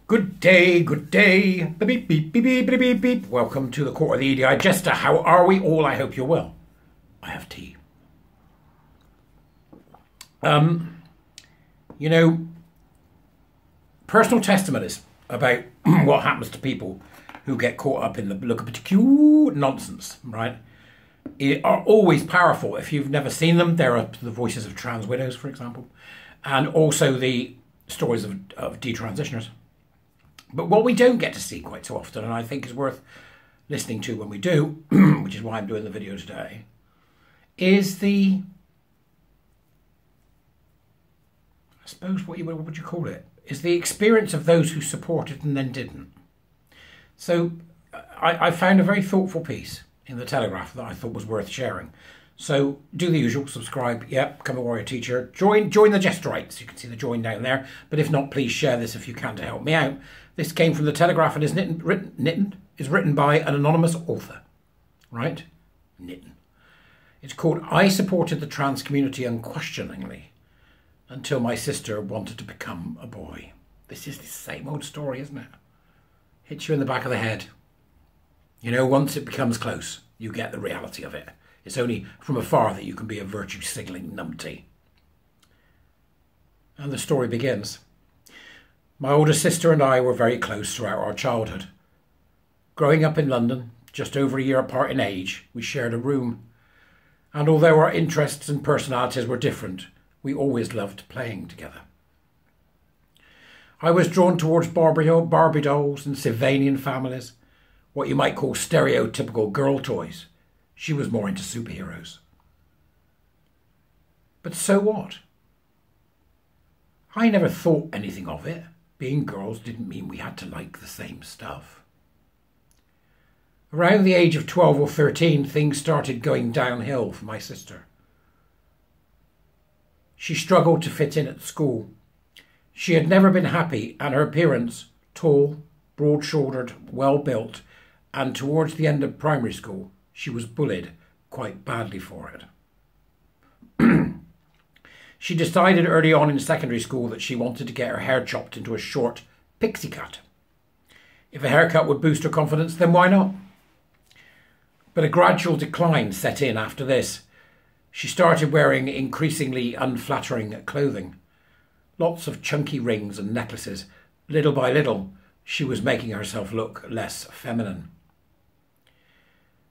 Good day, good day. Beep, beep, beep, beep, beep, beep, beep. Welcome to the Court of the EDI Jester. How are we all? I hope you're well. I have tea. You know, personal testimonies about what happens to people who get caught up in the LGBTQ nonsense, right, are always powerful. If you've never seen them, there are the voices of trans widows, for example, and also the stories of detransitioners. But what we don't get to see quite so often, and I think is worth listening to when we do, which is why I'm doing the video today, is I suppose what would you call it? Is the experience of those who supported and then didn't. So I found a very thoughtful piece in the Telegraph that I thought was worth sharing. So do the usual, subscribe, yep, become a warrior teacher, join the Jesterites. You can see the join down there. But if not, please share this if you can to help me out. This came from the Telegraph and is written by an anonymous author, right? It's called "I supported the trans community unquestioningly until my sister wanted to become a boy." This is the same old story, isn't it? Hits you in the back of the head. You know, once it becomes close, you get the reality of it. It's only from afar that you can be a virtue signalling numpty. And the story begins. My older sister and I were very close throughout our childhood. Growing up in London, just over a year apart in age, we shared a room. And although our interests and personalities were different, we always loved playing together. I was drawn towards Barbie dolls and Sylvanian families, what you might call stereotypical girl toys. She was more into superheroes. But so what? I never thought anything of it. Being girls didn't mean we had to like the same stuff. Around the age of 12 or 13, things started going downhill for my sister. She struggled to fit in at school. She had never been happy, and her appearance, tall, broad-shouldered, well-built, and towards the end of primary school, she was bullied quite badly for it. She decided early on in secondary school that she wanted to get her hair chopped into a short pixie cut. If a haircut would boost her confidence, then why not? But a gradual decline set in after this. She started wearing increasingly unflattering clothing. Lots of chunky rings and necklaces. Little by little, she was making herself look less feminine.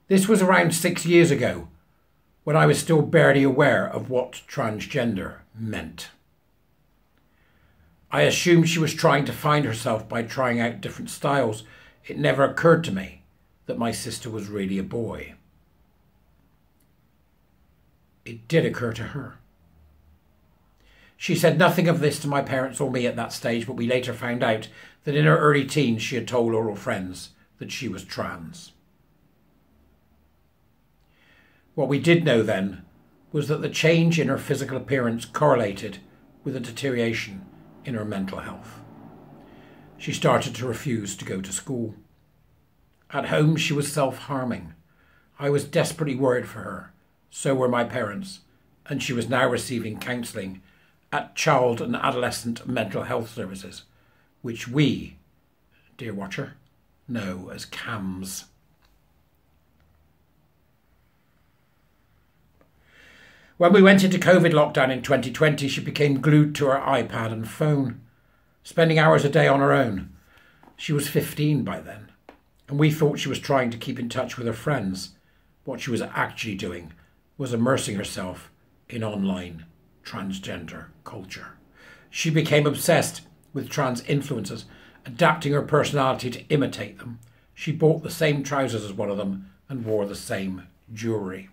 This was around 6 years ago, when I was still barely aware of what transgender meant. I assumed she was trying to find herself by trying out different styles. It never occurred to me that my sister was really a boy. It did occur to her. She said nothing of this to my parents or me at that stage, but we later found out that in her early teens she had told oral friends that she was trans. What we did know then was that the change in her physical appearance correlated with a deterioration in her mental health. She started to refuse to go to school. At home, she was self-harming. I was desperately worried for her. So were my parents, and she was now receiving counselling at child and adolescent mental health services, which we, dear watcher, know as CAMS. When we went into COVID lockdown in 2020, she became glued to her iPad and phone, spending hours a day on her own. She was 15 by then, and we thought she was trying to keep in touch with her friends. What she was actually doing was immersing herself in online transgender culture. She became obsessed with trans influencers, adapting her personality to imitate them. She bought the same trousers as one of them and wore the same jewellery.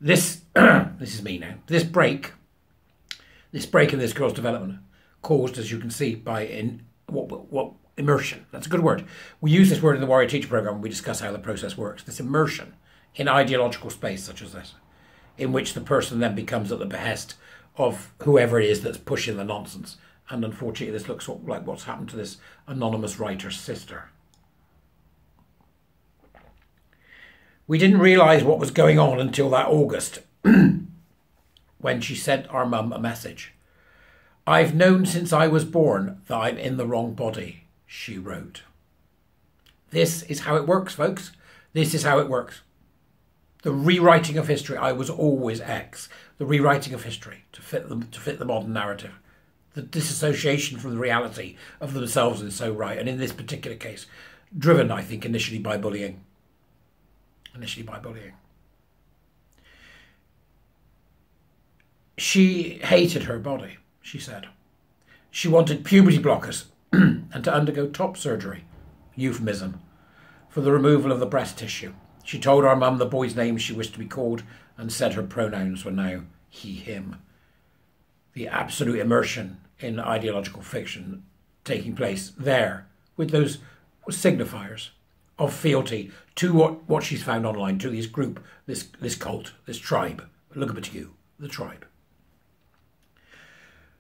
This is me now. This break in this girl's development caused, as you can see, by immersion. That's a good word. We use this word in the Warrior Teacher Programme when we discuss how the process works. This immersion in ideological space such as this, in which the person then becomes at the behest of whoever it is that's pushing the nonsense. And unfortunately, this looks like what's happened to this anonymous writer's sister. We didn't realise what was going on until that August, when she sent our mum a message. "I've known since I was born that I'm in the wrong body," she wrote. This is how it works, folks. This is how it works. The rewriting of history. I was always X. The rewriting of history to fit the modern narrative. The disassociation from the reality of themselves is so right. And in this particular case, driven, I think, initially by bullying. She hated her body, she said. She wanted puberty blockers and to undergo top surgery, euphemism, for the removal of the breast tissue. She told our mum the boy's name she wished to be called and said her pronouns were now he, him. The absolute immersion in ideological fiction taking place there with those signifiers of fealty to what she's found online, to this group, this cult, this tribe. Look at you, the tribe.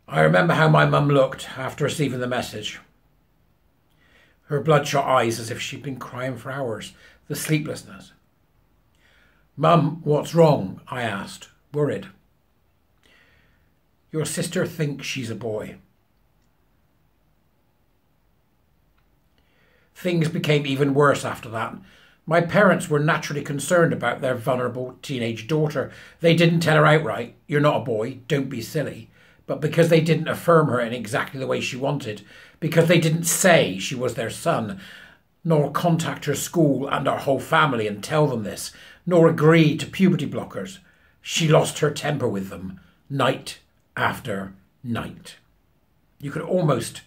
I remember how my mum looked after receiving the message. Her bloodshot eyes as if she'd been crying for hours. The sleeplessness. Mum, what's wrong? I asked, worried. Your sister thinks she's a boy. Things became even worse after that. My parents were naturally concerned about their vulnerable teenage daughter. They didn't tell her outright, you're not a boy, don't be silly. But because they didn't affirm her in exactly the way she wanted, because they didn't say she was their son, nor contact her school and our whole family and tell them this, nor agree to puberty blockers, she lost her temper with them, night after night. You could almost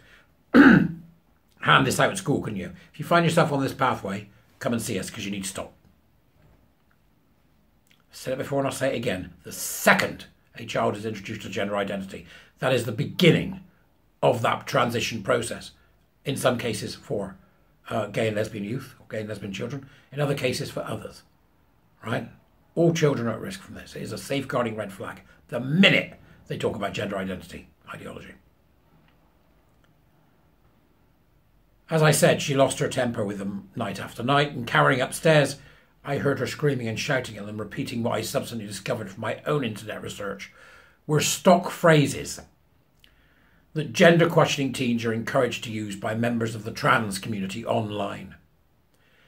hand this out at school, couldn't you? If you find yourself on this pathway, come and see us because you need to stop. I said it before and I'll say it again. The second a child is introduced to gender identity, that is the beginning of that transition process. In some cases for gay and lesbian youth or gay and lesbian children, in other cases for others, right? All children are at risk from this. It is a safeguarding red flag the minute they talk about gender identity ideology. As I said, she lost her temper with them night after night, and cowering upstairs, I heard her screaming and shouting at them, repeating what I subsequently discovered from my own internet research were stock phrases that gender-questioning teens are encouraged to use by members of the trans community online.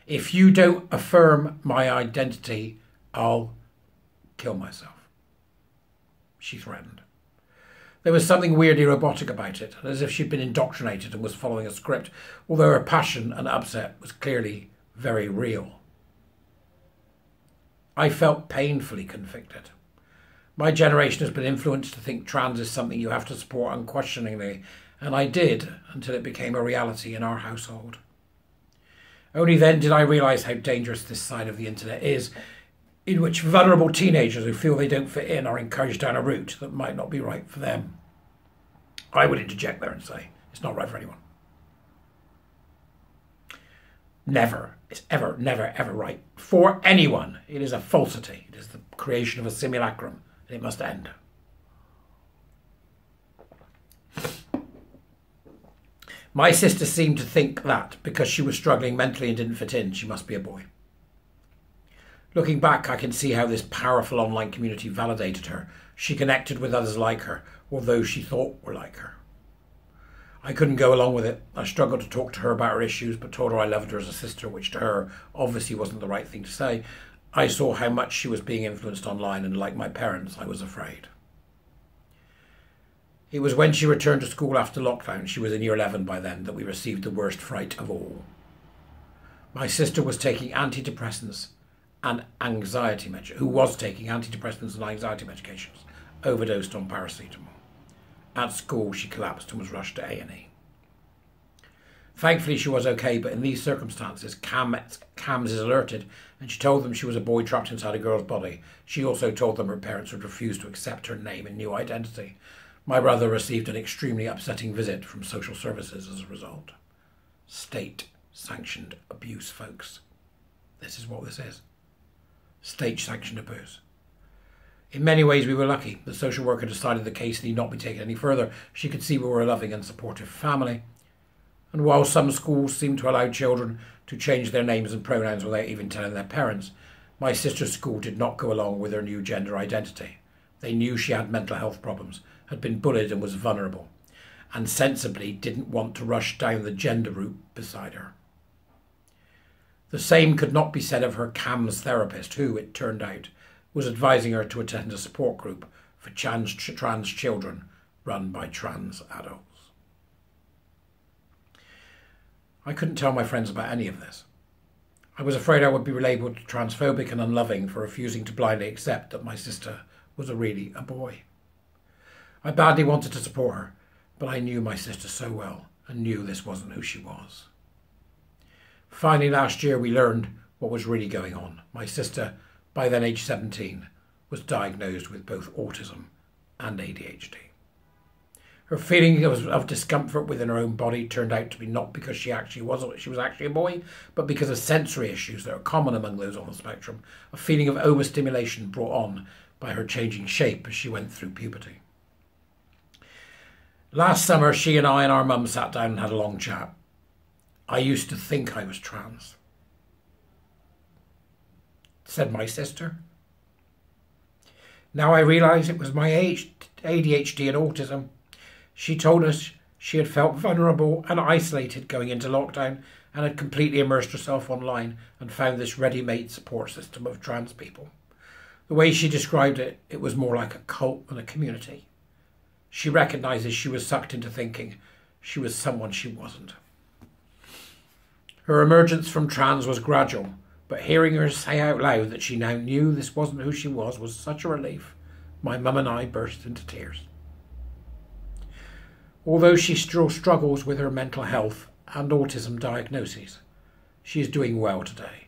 If you don't affirm my identity, I'll kill myself. She threatened. There was something weirdly robotic about it, as if she'd been indoctrinated and was following a script, although her passion and upset was clearly very real. I felt painfully convicted. My generation has been influenced to think trans is something you have to support unquestioningly, and I did until it became a reality in our household. Only then did I realise how dangerous this side of the internet is, in which vulnerable teenagers who feel they don't fit in are encouraged down a route that might not be right for them. I would interject there and say, it's not right for anyone. Never. It's never, ever right. For anyone, it is a falsity. It is the creation of a simulacrum, and it must end. My sister seemed to think that because she was struggling mentally and didn't fit in, she must be a boy. Looking back, I can see how this powerful online community validated her. She connected with others like her, or those she thought were like her. I couldn't go along with it. I struggled to talk to her about her issues, but told her I loved her as a sister, which to her obviously wasn't the right thing to say. I saw how much she was being influenced online, and like my parents, I was afraid. It was when she returned to school after lockdown, she was in year 11 by then, that we received the worst fright of all. My sister was taking antidepressants and anxiety medications, overdosed on paracetamol. At school, she collapsed and was rushed to A&E. Thankfully, she was okay, but in these circumstances, CAMS is alerted, and she told them she was a boy trapped inside a girl's body. She also told them her parents would refuse to accept her name and new identity. My brother received an extremely upsetting visit from social services as a result. State-sanctioned abuse, folks. This is what this is. State-sanctioned abuse. In many ways, we were lucky. The social worker decided the case need not be taken any further. She could see we were a loving and supportive family. And while some schools seem to allow children to change their names and pronouns without even telling their parents, my sister's school did not go along with her new gender identity. They knew she had mental health problems, had been bullied and was vulnerable. and sensibly didn't want to rush down the gender route beside her. The same could not be said of her CAMS therapist, who, it turned out, was advising her to attend a support group for trans children run by trans adults. I couldn't tell my friends about any of this. I was afraid I would be labelled transphobic and unloving for refusing to blindly accept that my sister was really a boy. I badly wanted to support her, but I knew my sister so well and knew this wasn't who she was. Finally, last year we learned what was really going on. My sister, by then age 17, was diagnosed with both autism and ADHD. Her feeling of discomfort within her own body turned out to be not because she was actually a boy, but because of sensory issues that are common among those on the spectrum, a feeling of overstimulation brought on by her changing shape as she went through puberty. Last summer, she and I and our mum sat down and had a long chat. I used to think I was trans, said my sister. Now I realise it was my ADHD and autism. She told us she had felt vulnerable and isolated going into lockdown and had completely immersed herself online and found this ready-made support system of trans people. The way she described it, it was more like a cult than a community. She recognises she was sucked into thinking she was someone she wasn't. Her emergence from trans was gradual, but hearing her say out loud that she now knew this wasn't who she was such a relief. My mum and I burst into tears. Although she still struggles with her mental health and autism diagnoses, she is doing well today.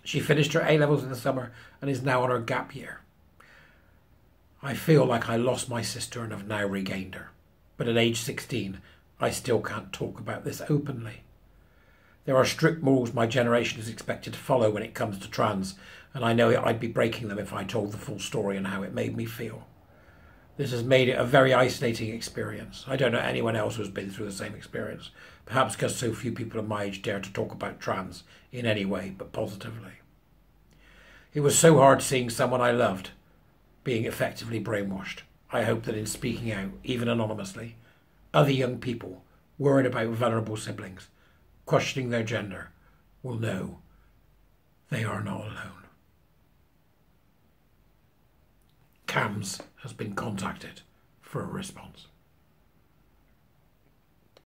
She finished her A-levels in the summer and is now on her gap year. I feel like I lost my sister and have now regained her, but at age 16, I still can't talk about this openly. There are strict rules my generation is expected to follow when it comes to trans, and I know I'd be breaking them if I told the full story and how it made me feel. This has made it a very isolating experience. I don't know anyone else who's been through the same experience, perhaps because so few people of my age dare to talk about trans in any way but positively. It was so hard seeing someone I loved being effectively brainwashed. I hope that in speaking out, even anonymously, other young people worried about vulnerable siblings, questioning their gender, will know they are not alone. CAMS has been contacted for a response.